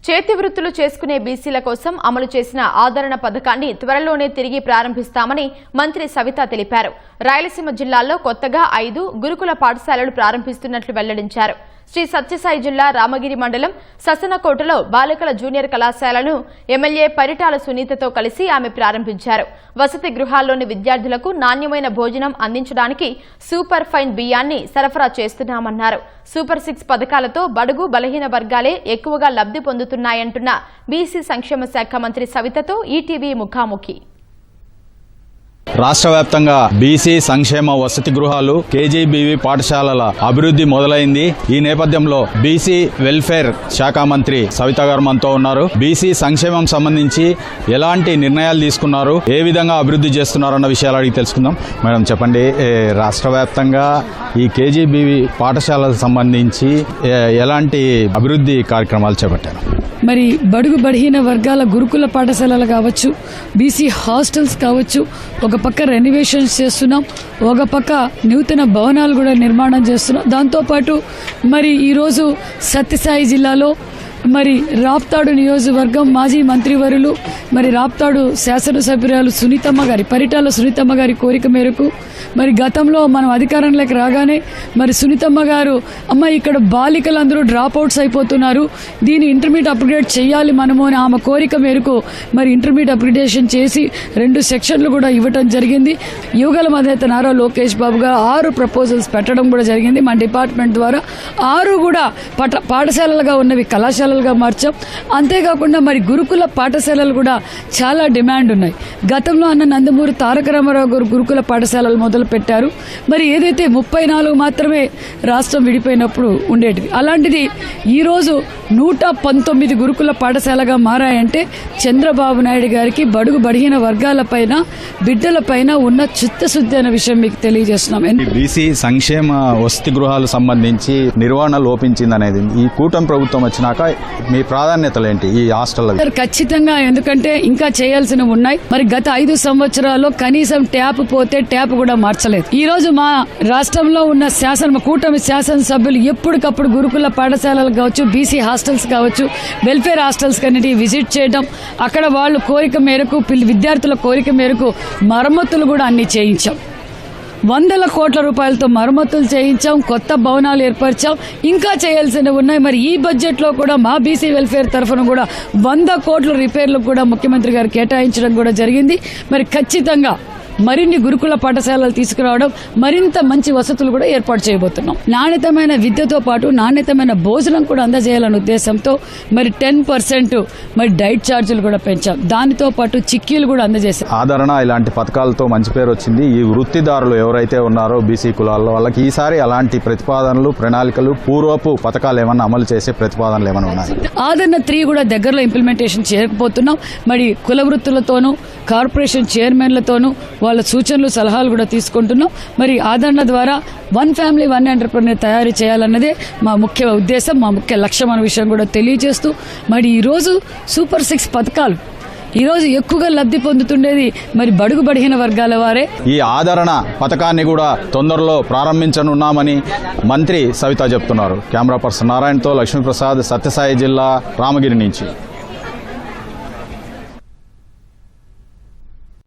చేతి వృత్తులు చేసుకునే బీసీల కోసం అమలు చేసిన ఆదరణ పథకాన్ని త్వరలోనే తిరిగి ప్రారంభిస్తామని మంత్రి సవిత తెలిపారు. రాయలసీమ జిల్లాల్లో కొత్తగా 5 గురుకుల పాఠశాలలు ప్రారంభిస్తున్నట్లు వెల్లడించారు. శ్రీ సత్యసాయి జిల్లా రామగిరి మండలం ససనకోటలో బాలికల జూనియర్ కళాశాలను ఎమ్మెల్యే పరిటాల సునీతతో కలిసి ఆమె ప్రారంభించారు. వసతి గృహాల్లోని విద్యార్థులకు నాణ్యమైన భోజనం అందించడానికి సూపర్ ఫైన్ బియ్యాన్ని సరఫరా చేస్తున్నామన్నారు. సూపర్ 6 పథకాలతో బడుగు బలహీన వర్గాలే ఎక్కువగా లబ్ధి పొందుతున్నాయంటున్న బీసీ సంక్షేమ శాఖ మంత్రి సవితతో ఈటీవీ ముఖాముఖి. రాష్ట్ర వ్యాప్తంగా బీసీ సంక్షేమ వసతి గృహాలు కేజీబీవీ పాఠశాలల అభివృద్ధి మొదలైంది. ఈ నేపథ్యంలో బీసీ వెల్ఫేర్ శాఖ మంత్రి సవిత గారు మనతో ఉన్నారు. బీసీ సంక్షేమం సంబంధించి ఎలాంటి నిర్ణయాలు తీసుకున్నారు, ఏ విధంగా అభివృద్ధి చేస్తున్నారు అన్న విషయాలు అడిగి తెలుసుకుందాం. మేడం చెప్పండి, రాష్ట్ర వ్యాప్తంగా ఈ కేజీబీవీ పాఠశాలకు సంబంధించి ఎలాంటి అభివృద్ధి కార్యక్రమాలు చేపట్టారు? మరి బడుగు బలహీన వర్గాల గురుకుల పాఠశాలలు కావచ్చు, బీసీ హాస్టల్స్ కావచ్చు, ఒక పక్క రెనోవేషన్స్ చేస్తున్నాం, ఒక పక్క నూతన భవనాలు కూడా నిర్మాణం చేస్తున్నాం. దాంతోపాటు మరి ఈరోజు సత్యసాయి జిల్లాలో మరి రాప్తాడు నియోజకవర్గం మాజీ మంత్రివర్యులు మరి రాప్తాడు శాసనసభ్యురాలు సునీతమ్మ గారి పరిటాల సునీతమ్మ గారి కోరిక మేరకు మరి గతంలో మనం అధికారంలోకి రాగానే మరి సునీతమ్మ గారు అమ్మ ఇక్కడ బాలికలందరూ డ్రాప్ అవుట్స్ అయిపోతున్నారు, దీన్ని ఇంటర్మీడియట్ అప్గ్రేడ్ చేయాలి మనము అని ఆమె కోరిక మేరకు మరి ఇంటర్మీడియట్ అప్గ్రేడేషన్ చేసి 2 సెక్షన్లు కూడా ఇవ్వటం జరిగింది. యువగల అధినేత నారా లోకేష్ బాబు గారు 6 ప్రపోజల్స్ పెట్టడం కూడా జరిగింది. మన డిపార్ట్మెంట్ ద్వారా 6 కూడా పాఠశాలలుగా ఉన్నవి కళాశాలలుగా మార్చాం. అంతేకాకుండా మరి గురుకుల పాఠశాలలు కూడా చాలా డిమాండ్ ఉన్నాయి. గతంలో అన్న నందమూరి తారక రామారావు గారు గురుకుల పాఠశాలలు మొదలు పెట్టారు. మరి ఏదైతే 34 మాత్రమే రాష్ట్రం విడిపోయినప్పుడు ఉండేటివి, అలాంటిది ఈరోజు 119 గురుకుల పాఠశాలగా మారాయంటే చంద్రబాబు నాయుడు గారికి బడుగు బలహీన వర్గాలపైన బిడ్డలపైన ఉన్న చిత్తశుద్ధి అనే విషయం మీకు తెలియజేస్తున్నాం. బీసీ సంక్షేమ వసతి గృహాలకు సంబంధించి నిర్వహణ లోపించింది అనేది ఈ కూటమి ప్రభుత్వం వచ్చినాక మీ ప్రాధాన్యతలు ఏంటి ఈ హాస్టల్? ఖచ్చితంగా, ఎందుకంటే ఇంకా చేయాల్సినవి ఉన్నాయి. మరి గత 5 సంవత్సరాల్లో కనీసం ట్యాప్ పోతే ట్యాప్ కూడా మార్చలేదు. ఈ రోజు మా రాష్ట్రంలో ఉన్న కూటమి శాసనసభ్యులు ఎప్పటికప్పుడు గురుకుల పాఠశాలలు కావచ్చు, బీసీ హాస్టల్స్ కావచ్చు, వెల్ఫేర్ హాస్టల్స్ కన్నిటి విజిట్ చేయడం, అక్కడ వాళ్ళు కోరిక మేరకు విద్యార్థుల కోరిక మేరకు మరమ్మతులు కూడా అన్ని చేయించాం. 100 కోట్ల రూపాయలతో మరమ్మతులు చేయించాం, కొత్త భవనాలు ఏర్పరిచాం, ఇంకా చేయాల్సినవి ఉన్నాయి. మరి ఈ బడ్జెట్ లో కూడా మా బీసీ వెల్ఫేర్ తరఫున కూడా 100 కోట్ల రిపేర్లకు కూడా ముఖ్యమంత్రి గారు కేటాయించడం కూడా జరిగింది. మరి ఖచ్చితంగా మరిన్ని గురుకుల పాఠశాలలు తీసుకురావడం, మరింత మంచి వసతులు కూడా ఏర్పాటు చేయబోతున్నాం. నాణ్యతమైన విద్యతో పాటు నాణ్యతమైన భోజనం కూడా అందజేయాలనే ఉద్దేశంతో మరి 10% మరి డైట్ ఛార్జీలు కూడా పెంచాం. దానితో పాటు చిక్కీలు కూడా అందజేశాం. ఆదరణ ఇలాంటి పథకాలతో మంచి పేరు వచ్చింది. ఈ వృత్తిదారులు ఎవరైతే ఉన్నారో బీసీ కులాల్లో వాళ్ళకి ఈసారి అలాంటి ప్రతిపాదనలు, ప్రణాళికలు, పూర్వపు పథకాలు ఏమన్నా అమలు చేసే ప్రతిపాదనలు ఏమైనా ఉన్నాయి? ఆదరణ 3 కూడా దగ్గరలో ఇంప్లిమెంటేషన్ చేయకపోతున్నాం. మరి కుల వృత్తులతోనూ కార్పొరేషన్ చైర్మన్లతోనూ వాళ్ళ సూచనలు సలహాలు కూడా తీసుకుంటున్నాం. మరి ఆదరణ ద్వారా 1 ఫ్యామిలీ 1 ఎంటర్ప్రెన్యూర్ తయారు చేయాలన్నదే మా ముఖ్య ఉద్దేశం, మా ముఖ్య లక్ష్యం అనే విషయం కూడా తెలియజేస్తూ మరి ఈరోజు సూపర్ 6 పథకాలు ఈరోజు ఎక్కువగా లబ్ధి పొందుతుండేది మరి బడుగు బలహీన వర్గాల వారే. ఈ ఆదరణ పథకాన్ని కూడా తొందరలో ప్రారంభించనున్నామని మంత్రి సవిత చెప్తున్నారు. కెమెరా పర్సన్ నారాయణతో లక్ష్మీప్రసాద్, సత్యసాయి జిల్లా రామగిరి నుంచి.